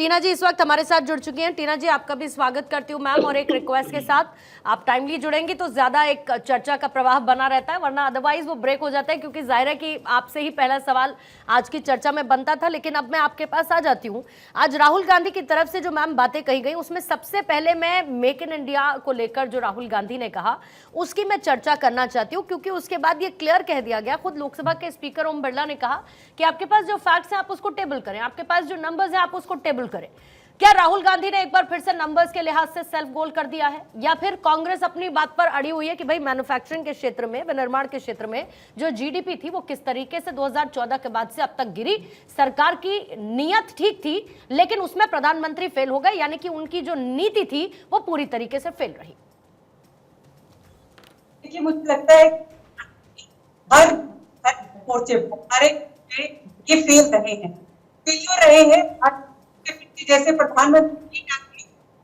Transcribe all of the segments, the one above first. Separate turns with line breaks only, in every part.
टीना जी इस वक्त हमारे साथ जुड़ चुकी हैं। टीना जी आपका भी स्वागत करती हूँ मैम, और एक रिक्वेस्ट के साथ, आप टाइमली जुड़ेंगी तो ज्यादा एक चर्चा का प्रवाह बना रहता है, वरना अदरवाइज वो ब्रेक हो जाता है, क्योंकि जाहिर है कि आपसे ही पहला सवाल आज की चर्चा में बनता था। लेकिन अब मैं आपके पास आ जाती हूँ। आज राहुल गांधी की तरफ से जो मैम बातें कही गई, उसमें सबसे पहले मैं मेक इन इंडिया को लेकर जो राहुल गांधी ने कहा उसकी मैं चर्चा करना चाहती हूँ, क्योंकि उसके बाद ये क्लियर कह दिया गया, खुद लोकसभा के स्पीकर ओम बिरला ने कहा कि आपके पास जो फैक्ट्स हैं आप उसको टेबल करें, आपके पास जो नंबर्स हैं आप उसको टेबल करें। क्या राहुल गांधी ने एक बार फिर से नंबर्स के लिहाज से सेल्फ गोल कर दिया है, या फिर कांग्रेस अपनी बात पर अड़ी हुई है कि भाई मैन्युफैक्चरिंग के क्षेत्र में, विनिर्माण के क्षेत्र में जो जीडीपी थी वो किस तरीके से 2014 के बाद से अब तक गिरी? सरकार की नीयत ठीक थी लेकिन उसमें प्रधानमंत्री फेल हो गए, यानी कि उनकी जो नीति थी वो पूरी तरीके से फेल रही।
देखिए, मुझे लगता है हर मोर्चे पर ये फेल रहे हैं, फेलियर रहे हैं। जैसे प्रधानमंत्री,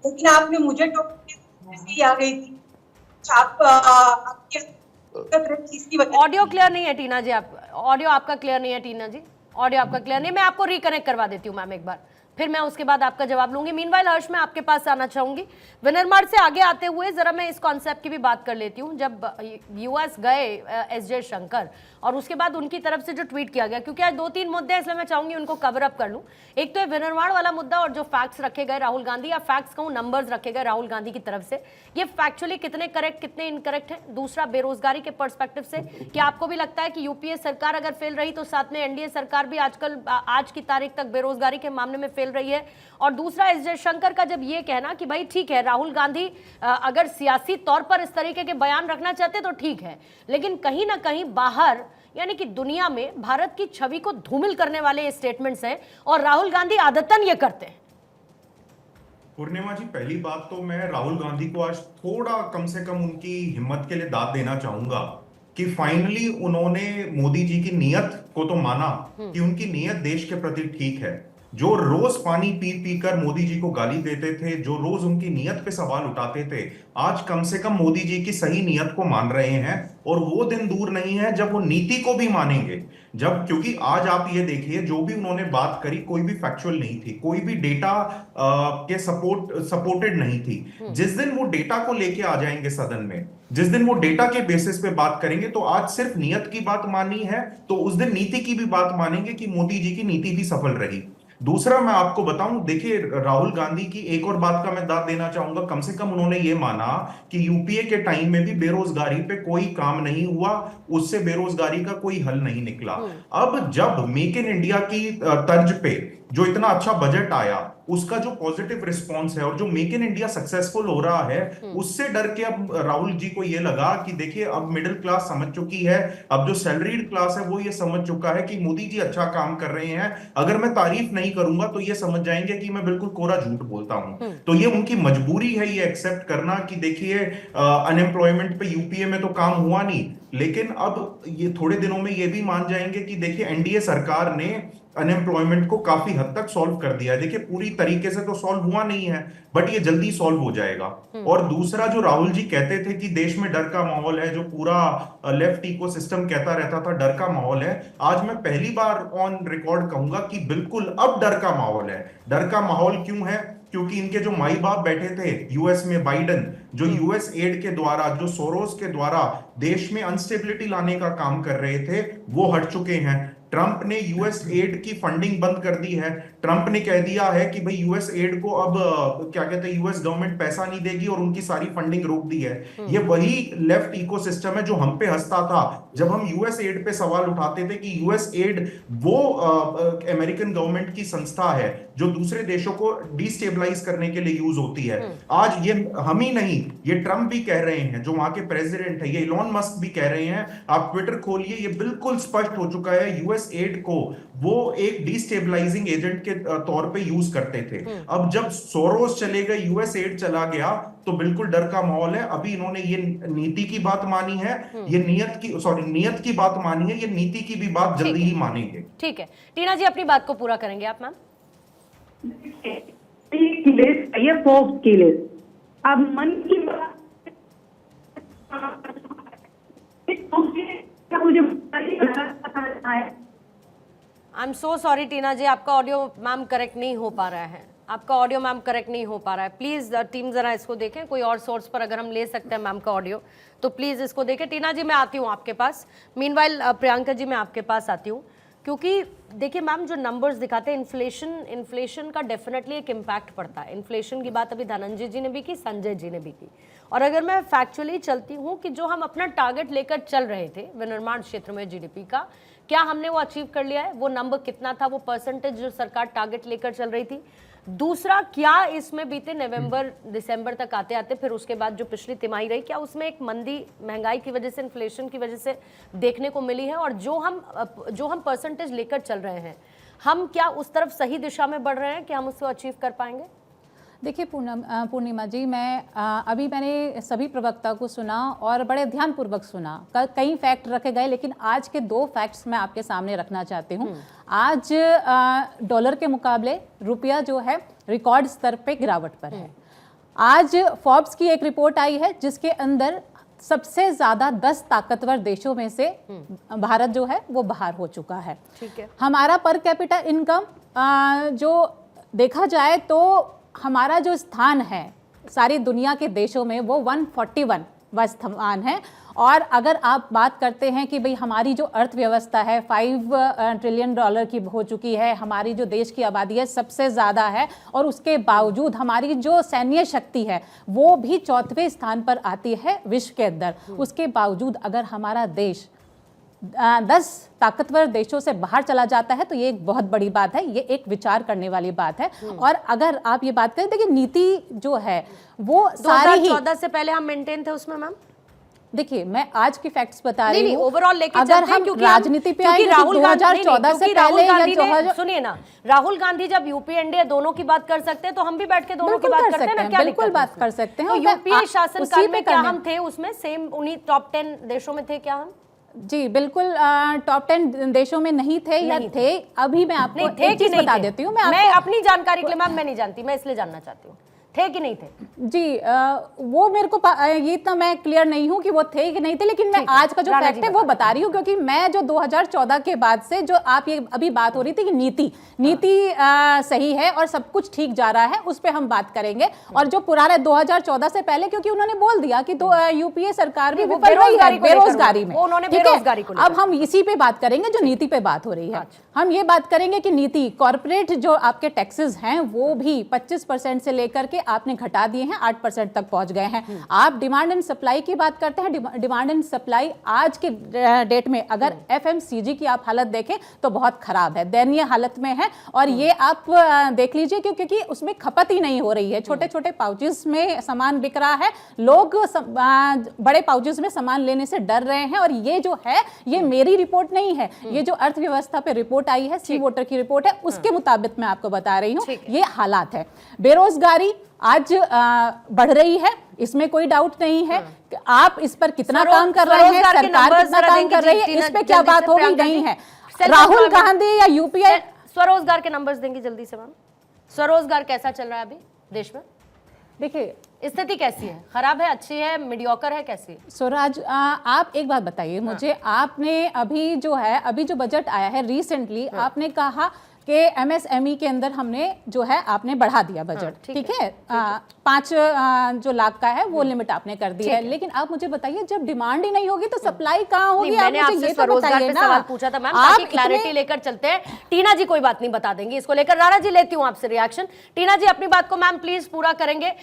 लेकिन आपने मुझे टॉपिक आ गई थी।
ऑडियो क्लियर नहीं है टीना जी, आप ऑडियो आपका क्लियर नहीं है टीना जी, ऑडियो आपका क्लियर नहीं। मैं आपको रिकनेक्ट करवा देती हूँ मैम एक बार, फिर मैं उसके बाद आपका जवाब लूंगी। मीनवाइल हर्ष, मैं आपके पास आना चाहूंगी। विनिर्माण से आगे आते हुए जरा मैं इस कॉन्सेप्ट की भी बात कर लेती हूँ। जब यूएस गए एस जयशंकर, और उसके बाद उनकी तरफ से जो ट्वीट किया गया, क्योंकि आज 2-3 मुद्दे हैं इसलिए मैं चाहूंगी उनको कवर अप कर लूं। एक तो विनिर्माण वाला मुद्दा, और जो फैक्ट्स रखे गए राहुल गांधी, या फैक्ट्स कहूं नंबर्स रखे गए राहुल गांधी की तरफ से, ये फैक्चुअली कितने करेक्ट कितने इनकरेक्ट है। दूसरा, बेरोजगारी के पर्सपेक्टिव से क्या आपको भी लगता है कि यूपीए सरकार अगर फेल रही तो साथ में एनडीए सरकार भी आजकल आज की तारीख तक बेरोजगारी के मामले में फेल रही है? और दूसरा, एस जयशंकर का जब ये कहना कि भाई ठीक है, राहुल गांधी अगर सियासी तौर पर इस तरीके के बयान रखना चाहते तो ठीक है, लेकिन कहीं ना कहीं बाहर यानी कि दुनिया में भारत की छवि को धूमिल करने वाले ये स्टेटमेंट्स हैं, और राहुल गांधी आदतन ये करते हैं।
पूर्णिमा जी, पहली बात तो मैं राहुल गांधी को आज थोड़ा कम से कम उनकी हिम्मत के लिए दाद देना चाहूंगा कि फाइनली उन्होंने मोदी जी की नीयत को तो माना कि उनकी नीयत देश के प्रति ठीक है। जो रोज पानी पी पी कर मोदी जी को गाली देते थे, जो रोज उनकी नीयत पे सवाल उठाते थे, आज कम से कम मोदी जी की सही नीयत को मान रहे हैं। और वो दिन दूर नहीं है जब वो नीति को भी मानेंगे। जब, क्योंकि आज आप ये देखिए, जो भी उन्होंने बात करी कोई भी फैक्चुअल नहीं थी, कोई भी डेटा के सपोर्टेड नहीं थी। जिस दिन वो डेटा को लेके आ जाएंगे सदन में, जिस दिन वो डेटा के बेसिस पे बात करेंगे, तो आज सिर्फ नियत की बात मानी है तो उस दिन नीति की भी बात मानेंगे कि मोदी जी की नीति भी सफल रही। दूसरा, मैं आपको बताऊं, देखिए राहुल गांधी की एक और बात का मैं दाद देना चाहूंगा। कम से कम उन्होंने ये माना कि यूपीए के टाइम में भी बेरोजगारी पे कोई काम नहीं हुआ, उससे बेरोजगारी का कोई हल नहीं निकला। अब जब मेक इन इंडिया की तर्ज पे जो इतना अच्छा बजट आया, उसका जो पॉजिटिव रिस्पांस है और जो मेक इन इंडिया सक्सेसफुल हो रहा है, उससे डर के अब राहुल जी को ये लगा कि देखिए अब मिडिल क्लास समझ चुकी है, अब जो सैलरीड क्लास है वो ये समझ चुका है कि मोदी जी अच्छा काम कर रहे हैं। अगर मैं तारीफ नहीं करूंगा तो ये समझ जाएंगे कि मैं बिल्कुल कोरा झूठ बोलता हूं। तो ये उनकी मजबूरी है ये एक्सेप्ट करना कि देखिए अनएम्प्लॉयमेंट पे यूपीए में तो काम हुआ नहीं, लेकिन अब ये थोड़े दिनों में ये भी मान जाएंगे कि देखिए एनडीए सरकार ने अनएम्प्लॉयमेंट को काफी हद तक सॉल्व कर दिया है। देखिए पूरी तरीके से तो सॉल्व हुआ नहीं है, बट ये जल्दी सॉल्व हो जाएगा। और दूसरा, जो राहुल जी कहते थे कि देश में डर का माहौल है, जो पूरा लेफ्ट इकोसिस्टम कहता रहता था डर का माहौल है, आज मैं पहली बार ऑन रिकॉर्ड कहूंगा कि बिल्कुल अब डर का माहौल है। डर का माहौल क्यों है? क्योंकि इनके जो माई बाप बैठे थे यूएस में, बाइडन, जो यूएस एड के द्वारा, जो सोरोस के द्वारा देश में अनस्टेबिलिटी लाने का काम कर रहे थे, वो हट चुके हैं। ट्रंप ने यूएस एड की फंडिंग बंद कर दी है। ट्रंप ने कह दिया है कि भाई यूएस एड को अब क्या कहते हैं, यूएस गवर्नमेंट पैसा नहीं देगी और उनकी सारी फंडिंग रोक दी है। ये वही लेफ्ट इकोसिस्टम है जो हम पे हंसता था जब हम यूएस एड पे सवाल उठाते थे कि यूएस एड वो अमेरिकन गवर्नमेंट की संस्था है जो दूसरे देशों को डिस्टेबलाइज करने के लिए यूज होती है। आज ये हम ही नहीं, ये ट्रंप भी कह रहे हैं, जो वहां के प्रेसिडेंट है, ये इलॉन मस्क भी कह रहे हैं। आप ट्विटर खोलिए, ये बिल्कुल स्पष्ट हो चुका है, यूएस एड को वो एक डिस्टेबलाइजिंग एजेंट के तौर पे यूज करते थे। अब जब सोरोस चले गए, यूएस एड चला गया, तो बिल्कुल डर का माहौल है। अभी इन्होंने ये नीति की बात मानी है, ये नीयत की बात मानी है, ये नीति की भी बात जल्दी ही मानेंगे।
ठीक है, टीना जी अपनी बात को पूरा करेंगे आप मैम।
अब मन की बात
आई एम सो सॉरी टीना जी, आपका ऑडियो मैम करेक्ट नहीं हो पा रहा है। आपका ऑडियो मैम करेक्ट नहीं हो पा रहा है। प्लीज टीम जरा इसको देखें, कोई और सोर्स पर अगर हम ले सकते हैं मैम का ऑडियो तो प्लीज इसको देखें। टीना जी मैं आती हूँ आपके पास, मीनवाइल प्रियंका जी मैं आपके पास आती हूँ, क्योंकि देखिए मैम जो नंबर्स दिखाते हैं इन्फ्लेशन का डेफिनेटली एक इम्पैक्ट पड़ता है। इन्फ्लेशन की बात अभी धनंजय जी ने भी की, संजय जी ने भी की। और अगर मैं फैक्चुअली चलती हूँ कि जो हम अपना टारगेट लेकर चल रहे थे विनिर्माण क्षेत्र में जीडीपी का, क्या हमने वो अचीव कर लिया है? वो नंबर कितना था, वो परसेंटेज जो सरकार टारगेट लेकर चल रही थी? दूसरा, क्या इसमें बीते नवंबर दिसंबर तक आते आते फिर उसके बाद जो पिछली तिमाही रही, क्या उसमें एक मंदी महंगाई की वजह से, इन्फ्लेशन की वजह से देखने को मिली है? और जो हम परसेंटेज लेकर चल रहे हैं, हम क्या उस तरफ सही दिशा में बढ़ रहे हैं कि हम उसको अचीव कर पाएंगे?
देखिए पूर्णिमा जी, मैंने सभी प्रवक्ता को सुना और बड़े ध्यानपूर्वक सुना। कई फैक्ट रखे गए, लेकिन आज के 2 फैक्ट्स मैं आपके सामने रखना चाहती हूँ। आज डॉलर के मुकाबले रुपया जो है रिकॉर्ड स्तर पे गिरावट पर है। आज फोर्ब्स की एक रिपोर्ट आई है जिसके अंदर सबसे ज्यादा 10 ताकतवर देशों में से भारत जो है वो बाहर हो चुका है।
ठीक है। हमारा
पर कैपिटा इनकम जो देखा जाए तो हमारा जो स्थान है सारी दुनिया के देशों में वो 141वां स्थान है। और अगर आप बात करते हैं कि भाई हमारी जो अर्थव्यवस्था है 5 ट्रिलियन डॉलर की हो चुकी है, हमारी जो देश की आबादी है सबसे ज़्यादा है, और उसके बावजूद हमारी जो सैन्य शक्ति है वो भी 4वें स्थान पर आती है विश्व के अंदर। उसके बावजूद अगर हमारा देश 10 ताकतवर देशों से बाहर चला जाता है तो ये एक बहुत बड़ी बात है, ये एक विचार करने वाली बात है। और अगर आप ये बात करें, देखिए नीति जो है वो सारी ही
2014 से पहले हम मेंटेन थे उसमें मैम।
देखिए मैं आज की फैक्ट्स बता रही हूँ,
ओवरऑल लेके
अगर हम राजनीति पे आए, राहुल 2014 से पहले या
सुनिए ना, राहुल गांधी जब यूपीए एनडीए दोनों की बात कर सकते हैं तो हम भी बैठ के दोनों की बात करते हैं ना, क्या
बिल्कुल बात कर सकते हैं।
तो यूपीए शासनकाल में क्या हम थे उसमें सेम उन्हीं टॉप 10 देशों में थे क्या हम?
जी बिल्कुल टॉप 10 देशों में नहीं थे या थे। अभी मैं आपको एक चीज बता देती हूँ,
मैं अपनी जानकारी के लिए मैम मैं नहीं जानती, मैं इसलिए जानना चाहती हूँ थे कि नहीं थे।
जी वो मेरे को ये इतना मैं क्लियर नहीं हूँ कि वो थे कि नहीं थे, लेकिन मैं आज का जो फैक्ट है वो बता रही हूँ, क्योंकि मैं जो 2014 के बाद से जो आप ये अभी बात हो रही थी कि नीति सही है और सब कुछ ठीक जा रहा है, उस पर हम बात करेंगे। और जो पुराना 2014 से पहले, क्योंकि उन्होंने बोल दिया कि यूपीए सरकार भी विफल रही है बेरोजगारी में,
बेरोजगारी को
अब हम इसी पे बात करेंगे जो नीति पे बात हो रही है। हम ये बात करेंगे कि नीति कॉर्पोरेट जो आपके टैक्सेस हैं वो भी 25% से लेकर के आपने घटा दिए हैं, 8% तक पहुंच गए हैं। आप डिमांड एंड सप्लाई की बात करते हैं, डिमांड एंड सप्लाई आज के डेट में अगर एफएमसीजी की आप हालत देखें तो बहुत खराब है, दयनीय हालत में है। और ये आप देख लीजिए क्योंकि उसमें खपत ही नहीं हो रही है, छोटे छोटे पाउचेस में सामान बिक रहा है, लोग बड़े पाउचेस में सामान लेने से डर रहे हैं। और ये जो है ये मेरी रिपोर्ट नहीं है, ये जो अर्थव्यवस्था पे रिपोर्ट आई है, सी वोटर की रिपोर्ट है, उसके मुताबिक मैं आपको बता रही हूँ ये हालात है। बेरोजगारी आज बढ़ रही है, इसमें कोई डाउट नहीं है। आप इस पर कितना काम कर रहे हैं, सरकार कितना काम कर रही है, इस पे क्या बात होगी नहीं है। राहुल गांधी या यूपीए
स्वरोजगार के नंबर्स देंगी जल्दी से मैम। स्वरोजगार कैसा चल रहा है अभी देश में?
देखिए
स्थिति कैसी है, खराब है, अच्छी है, मीडियोकर है, कैसी है?
स्वराज आप एक बात बताइए मुझे, आपने अभी जो बजट आया है रिसेंटली, आपने कहा कि एमएसएमई के अंदर हमने जो है आपने बढ़ा दिया बजट, ठीक है, 5 जो लाख का है वो लिमिट आपने कर दी है। लेकिन आप मुझे बताइए जब डिमांड ही नहीं होगी तो सप्लाई कहाँ होगी?
मैंने आपसे स्वरोजगार पे सवाल पूछा था मैम, ताकि क्लैरिटी लेकर चलते हैं। टीना जी कोई बात नहीं बता देंगी इसको लेकर। राणा जी लेती हूँ आपसे रिएक्शन। टीना जी अपनी बात को मैम प्लीज पूरा करेंगे।